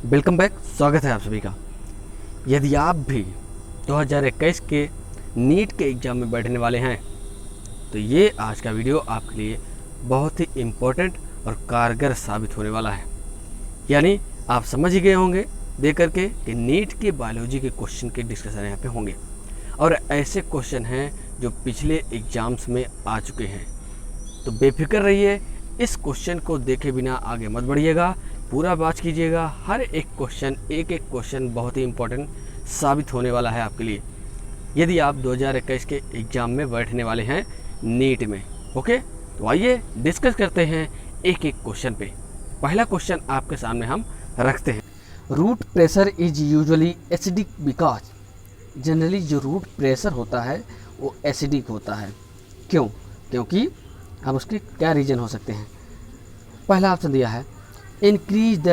Welcome back. स्वागत है आप सभी का। यदि आप भी 2021 के नीट के एग्ज़ाम में बैठने वाले हैं तो ये आज का वीडियो आपके लिए बहुत ही इम्पोर्टेंट और कारगर साबित होने वाला है। यानी आप समझ ही गए होंगे देख करके कि नीट के बायोलॉजी के क्वेश्चन के डिस्कशन यहाँ पे होंगे और ऐसे क्वेश्चन हैं जो पिछले एग्ज़ाम्स में आ चुके हैं। तो बेफिक्र रहिए, इस क्वेश्चन को देखे बिना आगे मत बढ़िएगा, पूरा वॉच कीजिएगा। हर एक क्वेश्चन बहुत ही इम्पोर्टेंट साबित होने वाला है आपके लिए यदि आप 2021 के एग्ज़ाम में बैठने वाले हैं नीट में। ओके, तो आइए डिस्कस करते हैं एक एक क्वेश्चन पे। पहला क्वेश्चन आपके सामने हम रखते हैं। Root pressure is usually acidic because. Generally जो रूट प्रेशर होता है वो एसिडिक होता है। क्यों? क्योंकि अब उसके क्या रीज़न हो सकते हैं। पहला ऑप्शन दिया है इंक्रीज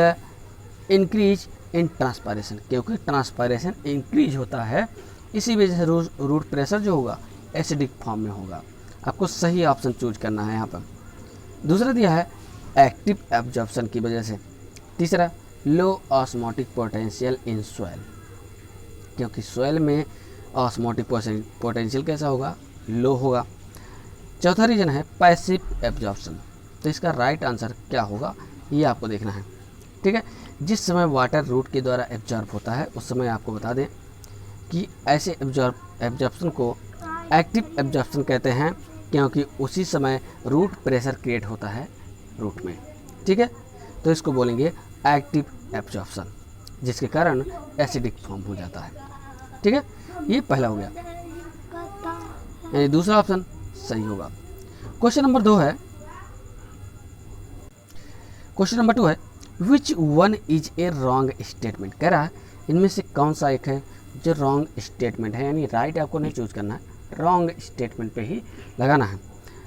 इन ट्रांसपायरेशन, क्योंकि ट्रांसपायरेशन इंक्रीज होता है, इसी वजह से रूट प्रेशर जो होगा एसिडिक फॉर्म में होगा। आपको सही ऑप्शन चूज करना है यहाँ पर। दूसरा दिया है एक्टिव एब्जॉर्प्शन की वजह से। तीसरा लो ऑस्मोटिक पोटेंशियल इन सॉइल, क्योंकि सॉइल में ऑस्मोटिक पोटेंशियल कैसा होगा? लो होगा। चौथा रीजन है पैसिव एब्जॉर्प्शन। तो इसका राइट आंसर क्या होगा ये आपको देखना है। ठीक है, जिस समय वाटर रूट के द्वारा एब्जॉर्ब होता है उस समय आपको बता दें कि ऐसे एब्जॉर्प्शन को एक्टिव एब्जॉर्प्शन कहते हैं, क्योंकि उसी समय रूट प्रेशर क्रिएट होता है रूट में। ठीक है, तो इसको बोलेंगे एक्टिव एब्जॉर्प्शन, जिसके कारण एसिडिक फॉर्म हो जाता है। ठीक है, ये पहला हो गया, यानी दूसरा ऑप्शन सही होगा। क्वेश्चन नंबर 2 है, क्वेश्चन नंबर 2 है which one is a wrong statement. कह रहा है इनमें से कौन सा एक है जो रॉन्ग स्टेटमेंट है, यानी राइट आपको नहीं चूज करना है, रॉन्ग स्टेटमेंट पे ही लगाना है।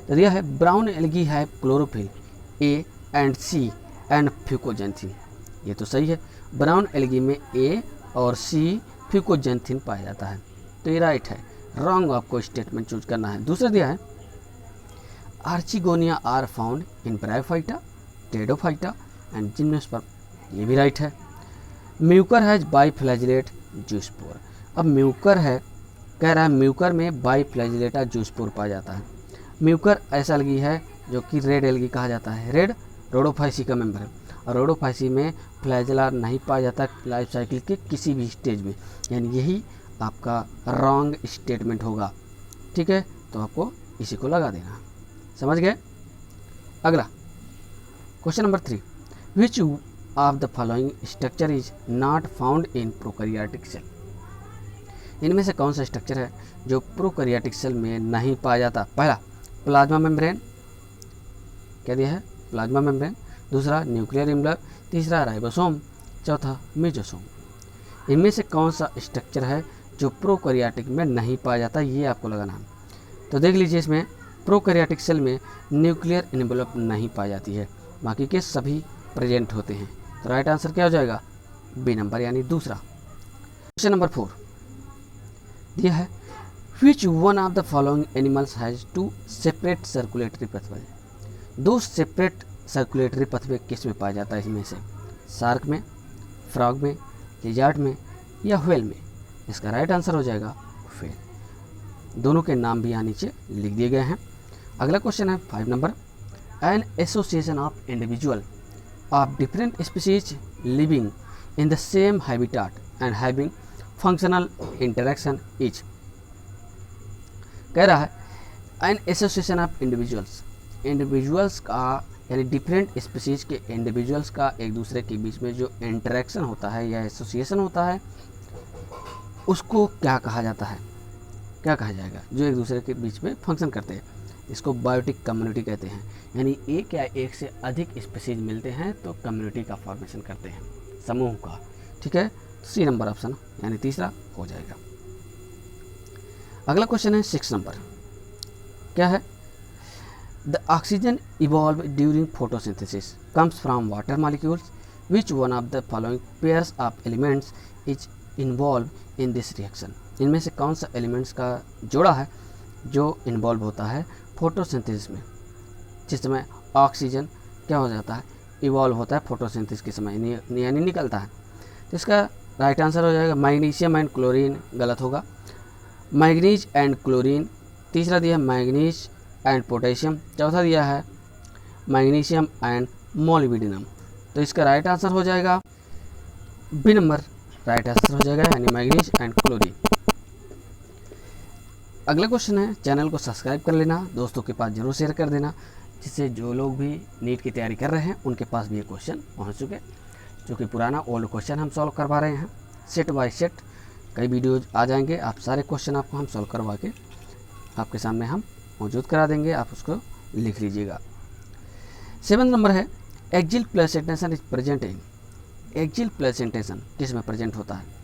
तो दिया है ब्राउन एल्गी है chlorophyll a and c and fucoxanthin. ये तो सही है, ब्राउन एल्गी में ए और सी फ्यूकोजेंथिन पाया जाता है, तो ये राइट है। रॉन्ग आपको स्टेटमेंट चूज करना है। दूसरा दिया है archegonia are found in bryophyta, pteridophyta and gymnosperm. ये भी राइट है। म्यूकर है बाइफ्लैजिलेट जूस्पोर। अब म्यूकर है, कह रहा है म्यूकर में बाइफ्लैजिलेटा जूस्पोर पाया जाता है। म्यूकर ऐसा एल्गी है जो कि रेड एल्गी कहा जाता है। रेड रोडोफाइसी का मेंबर है और रोडोफाइसी में फ्लैजेला नहीं पाया जाता लाइफ साइकिल के किसी भी स्टेज में, यानी यही आपका रॉन्ग स्टेटमेंट होगा। ठीक है, तो आपको इसी को लगा देना। समझ गए? अगला question number 3, which of the following structure is not found in prokaryotic cell. इनमें से कौन सा स्ट्रक्चर है जो प्रोकैरियोटिक सेल में नहीं पाया जाता? पहला प्लाज्मा मेम्ब्रेन, क्या दिया है? Plasma membrane. दूसरा न्यूक्लियर एनवलप। तीसरा राइबोसोम। चौथा मेजोसोम। इनमें से कौन सा स्ट्रक्चर है जो प्रोकैरियोटिक में नहीं पाया जाता, ये आपको लगाना है। तो देख लीजिए, इसमें प्रोकैरियोटिक सेल में न्यूक्लियर एनवलप नहीं पाई जाती है, बाकी के सभी प्रेजेंट होते हैं। तो राइट आंसर क्या हो जाएगा? बी नंबर, यानी दूसरा। क्वेश्चन नंबर 4 दिया है which one of the following animals has two separate circulatory pathway. दो सेपरेट सर्कुलेटरी पाथवे किस में पाया जाता है? इसमें से शार्क में, फ्रॉग में, लिजार्ड में या व्हेल में? इसका राइट आंसर हो जाएगा व्हेल। दोनों के नाम भी यहाँ नीचे लिख दिए गए हैं। अगला क्वेश्चन है 5 number, an association of individual of different species living in the same habitat and having functional interaction is. कह रहा है एन एसोसिएशन ऑफ इंडिविजुअल्स का, यानी डिफरेंट स्पीसीज के इंडिविजुअल्स का एक दूसरे के बीच में जो इंटरेक्शन होता है या एसोसिएशन होता है उसको क्या कहा जाता है? क्या कहा जाएगा? जो एक दूसरे के बीच में फंक्शन करते हैं, इसको बायोटिक कम्युनिटी कहते हैं। यानी एक या एक से अधिक स्पीसीज मिलते हैं तो कम्युनिटी का फॉर्मेशन करते हैं, समूह का। ठीक है, सी नंबर ऑप्शन यानी तीसरा हो जाएगा। अगला क्वेश्चन है 6 नंबर, क्या है? The oxygen evolve during photosynthesis comes from water molecules, which one of the following pairs of elements is involve in this reaction. इनमें से कौन सा एलिमेंट्स का जोड़ा है जो इन्वॉल्व होता है फोटोसिंथेसिस में? जिस समय ऑक्सीजन क्या हो जाता है? इवॉल्व होता है फोटोसिंथेसिस के समय, यानी निकलता है। तो इसका राइट आंसर हो जाएगा मैग्नीशियम एंड क्लोरीन, गलत होगा। मैग्नीज एंड क्लोरीन, तीसरा दिया है मैग्नीज एंड पोटेशियम, चौथा दिया है मैग्नीशियम एंड मोलिब्डेनम। तो इसका राइट आंसर हो जाएगा बी नंबर, राइट आंसर हो जाएगा यानी मैग्नीज एंड क्लोरीन। अगला क्वेश्चन है, चैनल को सब्सक्राइब कर लेना, दोस्तों के पास जरूर शेयर कर देना, जिससे जो लोग भी नीट की तैयारी कर रहे हैं उनके पास भी ये क्वेश्चन पहुंच चुके, जो कि पुराना ओल्ड क्वेश्चन हम सॉल्व करवा रहे हैं। सेट बाय सेट कई वीडियोज आ जाएंगे, आप सारे क्वेश्चन आपको हम सॉल्व करवा के आपके सामने हम मौजूद करा देंगे, आप उसको लिख लीजिएगा। 7 नंबर है, axile placentation is present in, axile placentation किस में प्रेजेंट होता है?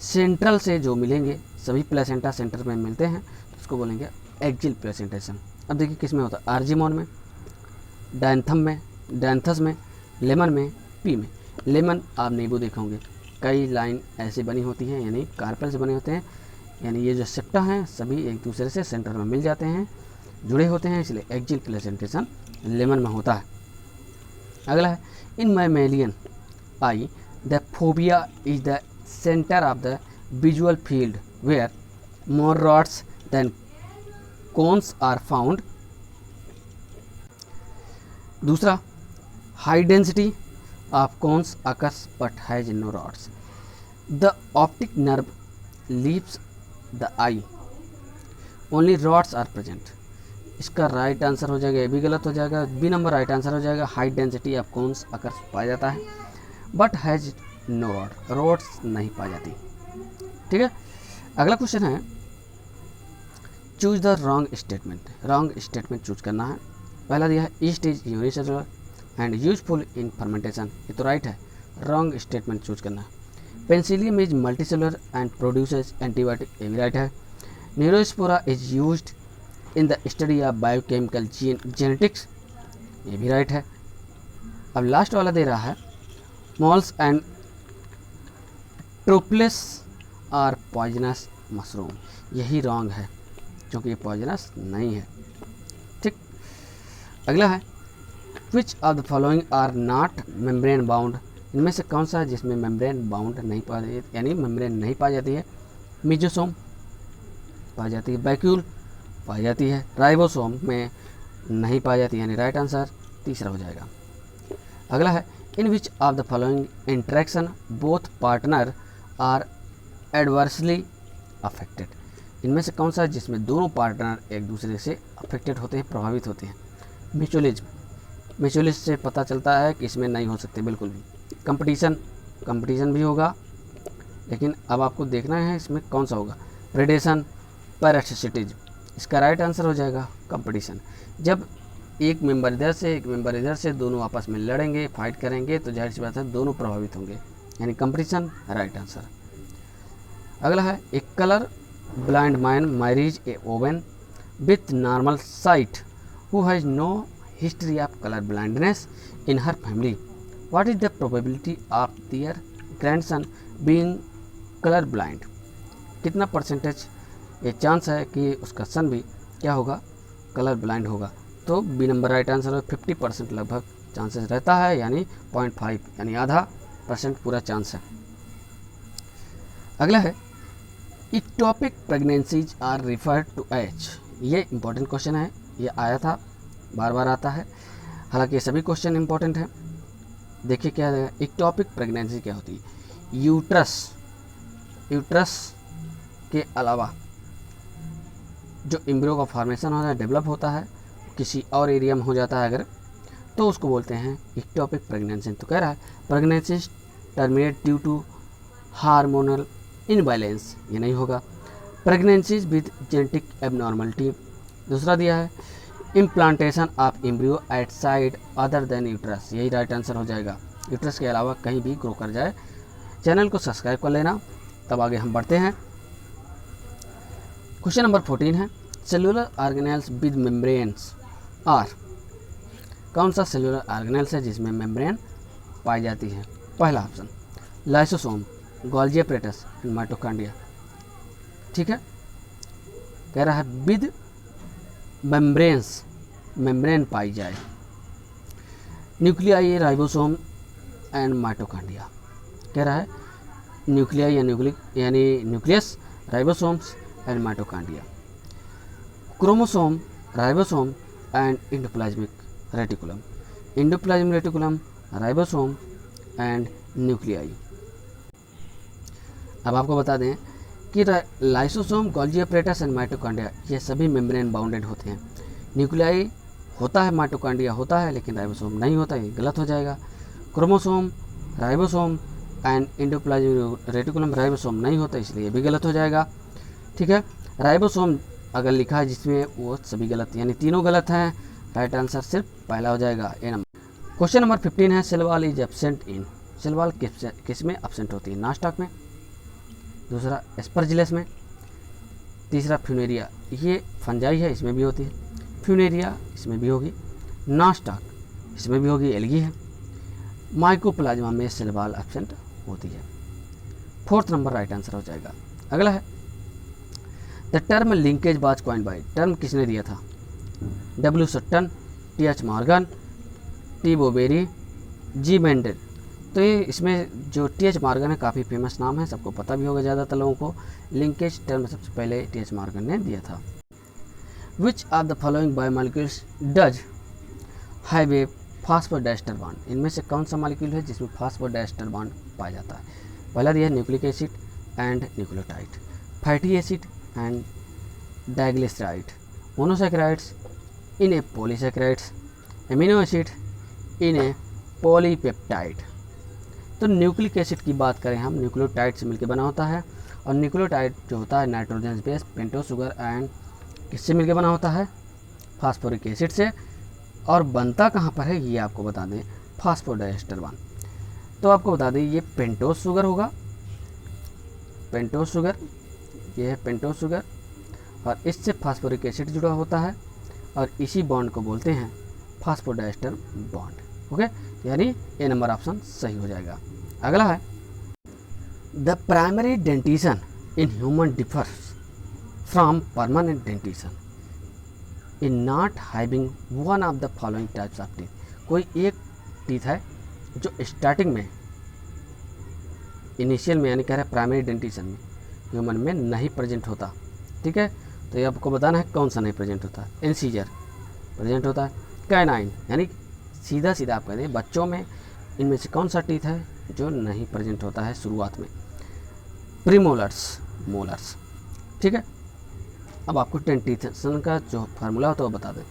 सेंट्रल से जो मिलेंगे, सभी प्लेसेंटा सेंटर में मिलते हैं तो उसको बोलेंगे एक्जिल प्लेसेंटेशन। अब देखिए किस में होता है, आर्जिमोन में, डायंथम में, डायंथस में, लेमन में, पी में। लेमन आप नींबू देखोगे कई लाइन ऐसी बनी होती हैं, यानी कार्पेल से बने होते हैं, यानी ये जो सेप्टा हैं सभी एक दूसरे से सेंटर में मिल जाते हैं, जुड़े होते हैं, इसलिए एक्जिल प्लेसेंटेशन लेमन में होता है। अगला है, in mammalian eye the fovea is the center of the visual field where more rods than cones are found। दूसरा, high density of cones occurs but has no rods। the optic nerve leaves the eye, only rods are present। इसका right answer हो जाएगा, ये भी गलत हो जाएगा, B number right answer हो जाएगा। High density of cones occurs पाया जाता है but has no rod, rods नहीं पाई जाती। ठीक है, अगला क्वेश्चन है, choose the wrong statement, wrong statement choose करना है। पहला दिया है yeast is unicellular and useful in fermentation, ये तो राइट है, रॉन्ग स्टेटमेंट चूज करना है। Penicillium is multicellular and produces antibiotic, ये भी राइट है। Neurospora is used in the study of biochemical genetics, ये भी राइट है। अब लास्ट वाला दे रहा है, morels and truffles are poisonous mushroom, यही रॉन्ग है क्योंकि ये पॉइजनस नहीं है। ठीक, अगला है, which of the following are not membrane bound, इनमें से कौन सा है जिसमें मेम्ब्रेन बाउंड नहीं पाई जाती है, यानी मेम्ब्रेन नहीं पाई जाती है? मिजोसोम पाई जाती है, वैक्यूल पाई जाती है, राइबोसोम में नहीं पाई जाती, यानी राइट आंसर तीसरा हो जाएगा। अगला है, in which of the following interaction both partner are adversely affected, इनमें से कौन सा है जिसमें दोनों पार्टनर एक दूसरे से अफेक्टेड होते हैं, प्रभावित होते हैं? म्यूचुअलिज्म, म्यूचुअलिज्म से पता चलता है कि इसमें नहीं हो सकते बिल्कुल भी। कंपटीशन, कंपटीशन भी होगा, लेकिन अब आपको देखना है इसमें कौन सा होगा। प्रेडेशन, पैरासिटिज्म, इसका राइट आंसर हो जाएगा कंपटीशन। जब एक मेंबर इधर से एक मेंबर इधर से दोनों आपस में लड़ेंगे, फाइट करेंगे, तो जाहिर सी बात है दोनों प्रभावित होंगे, यानी कंपटीशन राइट आंसर। अगला है, एक colour blind man marriage a women with normal sight who has no history of colour blindness in her family, what is the probability of their grandson being colour blind, कितना percentage ये chance है कि उसका सन भी क्या होगा, colour blind होगा? तो बी नंबर राइट आंसर है। 50% लगभग चांसेस रहता है, यानी 0.5 यानी आधा % पूरा चांस है। अगला है, ectopic pregnancies are referred to as, ये इंपॉर्टेंट क्वेश्चन है, ये आया था, बार बार आता है, हालांकि ये सभी क्वेश्चन इंपॉर्टेंट है। देखिए क्या है, इक्टोपिक प्रेगनेंसी क्या होती है? यूट्रस के अलावा जो एम्ब्रियो का फॉर्मेशन होता है, डेवलप होता है, किसी और एरिया में हो जाता है अगर, तो उसको बोलते हैं इक्टोपिक प्रेगनेंसी। तो कह रहा है pregnancy terminate due to hormonal imbalance, ये नहीं होगा। प्रेगनेंसीज विद जेनेटिक एबनॉर्मलिटी, दूसरा दिया है implantation of embryo at side other than uterus, यही राइट आंसर हो जाएगा, यूट्रस के अलावा कहीं भी ग्रो कर जाए। चैनल को सब्सक्राइब कर लेना, तब आगे हम बढ़ते हैं। क्वेश्चन नंबर 14 है, cellular organelles with membranes are, कौन सा सेलुलर ऑर्गेनेल्स है जिसमें मेम्ब्रेन पाई जाती है? पहला option lysosome, Golgi apparatus and mitochondria. ठीक है, कह रहा है विद मेम्ब्रेन्स, मेम्ब्रेन पाई जाए, न्यूक्लियाई, राइबोसोम एंड माइटोकॉन्ड्रिया। कह रहा है न्यूक्लियाई या यानी nucleus, ribosomes and mitochondria, chromosome, ribosome and endoplasmic reticulum, endoplasmic reticulum, ribosome and nuclei. अब आपको बता दें कि lysosome, Golgi apparatus and mitochondria ये सभी मेम्ब्रेन बाउंडेड होते हैं। न्यूक्लियाई होता है, माइटोकॉन्ड्रिया होता है, लेकिन राइबोसोम नहीं होता, ये गलत हो जाएगा। Chromosome, ribosome and endoplasmic reticulum, ribosome नहीं होता, इसलिए ये भी गलत हो जाएगा। ठीक है, राइबोसोम अगर लिखा है जिसमें, वो सभी गलत, यानी तीनों गलत हैं। राइट आंसर सिर्फ पहला हो जाएगा, ए नंबर। क्वेश्चन नंबर 15 है cell wall is absent in, cell wall किस में एब्सेंट होती है? नास्टॉक में, दूसरा एस्परजिलस में, तीसरा फ्यूनेरिया, ये फंजाई है इसमें भी होती है, फ्यूनेरिया इसमें भी होगी, नास्टॉक इसमें भी होगी, एल्गी है, माइकोप्लाज्मा में सेल वॉल एब्सेंट होती है। 4th नंबर राइट आंसर हो जाएगा। अगला है the term linkage was coined bye, term किसने दिया था? W सट्टन, TH Morgan, T बोबेरी, G Mendel. तो ये इसमें जो TH मॉर्गन है काफ़ी फेमस नाम है, सबको पता भी होगा ज़्यादातर लोगों को। लिंकेज टर्म सबसे पहले TH मॉर्गन ने दिया था। विच of the following biomolecules does have a phosphodiester bond, इनमें से कौन सा मॉलिक्यूल है जिसमें फास्फोडाइस्टर बॉन्ड पाया जाता है? पहला दिया है nucleic acid and nucleotide, fatty acid and diglyceride, monosaccharides in A polysaccharides, amino acid in A polypeptide. तो न्यूक्लिक एसिड की बात करें हम, न्यूक्लियोटाइड से मिलकर बना होता है, और न्यूक्लियोटाइड जो होता है nitrogen base pentose sugar and किससे मिलकर बना होता है? फास्फोरिक एसिड से। और बनता कहाँ पर है ये आपको बता दें, फास्फोडाइस्टर बॉन्ड। तो आपको बता दें ये पेंटोस शुगर होगा, पेंटोस शुगर, ये है पेंटोस शुगर, और इससे फास्फोरिक एसिड जुड़ा होता है, और इसी बॉन्ड को बोलते हैं फास्फोडाइस्टर बॉन्ड। ओके, यानी ए नंबर ऑप्शन सही हो जाएगा। अगला है the primary dentition in human differs from permanent dentition in not having one of the following types of teeth. कोई एक टीथ है जो स्टार्टिंग में, इनिशियल में, यानी कह रहे हैं प्राइमरी डेंटिशन में ह्यूमन में नहीं प्रेजेंट होता। ठीक है, तो ये आपको बताना है कौन सा नहीं प्रेजेंट होता है। इंसीजर प्रेजेंट होता है, कैनाइन, यानी सीधा सीधा आप कह दें बच्चों में इनमें से कौन सा टीथ है जो नहीं प्रेजेंट होता है शुरुआत में? Premolars, molars. ठीक है, अब आपको डेंटिशन का जो फार्मूला होता है वो बता दें,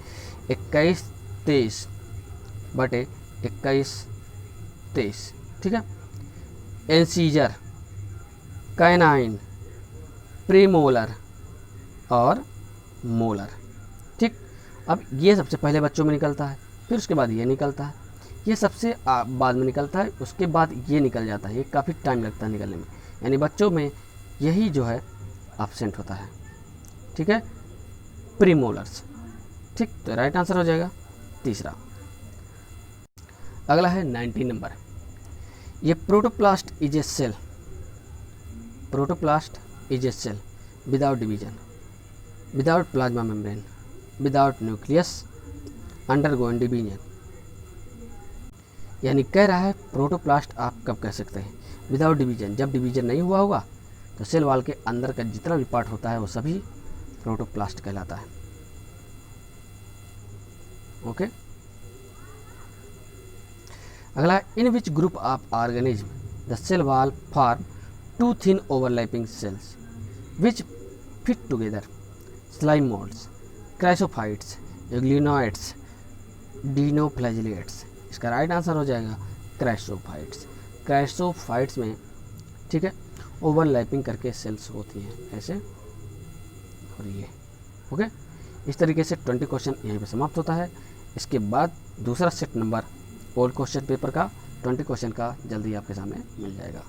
21-23/21-23। ठीक है, इंसीजर, कैनाइन, प्रीमोलर और मोलर। ठीक, अब ये सबसे पहले बच्चों में निकलता है, फिर उसके बाद ये निकलता है, ये सबसे बाद में निकलता है, उसके बाद ये निकल जाता है, ये काफ़ी टाइम लगता है निकलने में, यानी बच्चों में यही जो है एब्सेंट होता है। ठीक है, प्रीमोलर्स। ठीक, तो राइट आंसर हो जाएगा तीसरा। अगला है 19 नंबर, ये protoplast is a cell, protoplast is a cell without division, without plasma membrane, without nucleus, undergoing division. यानी कह रहा है प्रोटोप्लास्ट आप कब कह सकते हैं? विदाउट डिवीजन, जब डिवीजन नहीं हुआ होगा तो सेल वॉल के अंदर का जितना भी पार्ट होता है वो सभी प्रोटोप्लास्ट कहलाता है। ओके, अगला, in which group of organism the cell wall form two thin overlapping cells which fit together, slime moulds, chrysophytes, euglenoids, dinoflagellates. इसका राइट आंसर हो जाएगा क्राइसोफाइट्स। क्राइसोफाइट्स में, ठीक है, ओवरलैपिंग करके सेल्स होती हैं ऐसे, और ये। ओके, इस तरीके से 20 क्वेश्चन यहीं पे समाप्त होता है। इसके बाद दूसरा set number old question paper का 20 क्वेश्चन का जल्दी आपके सामने मिल जाएगा।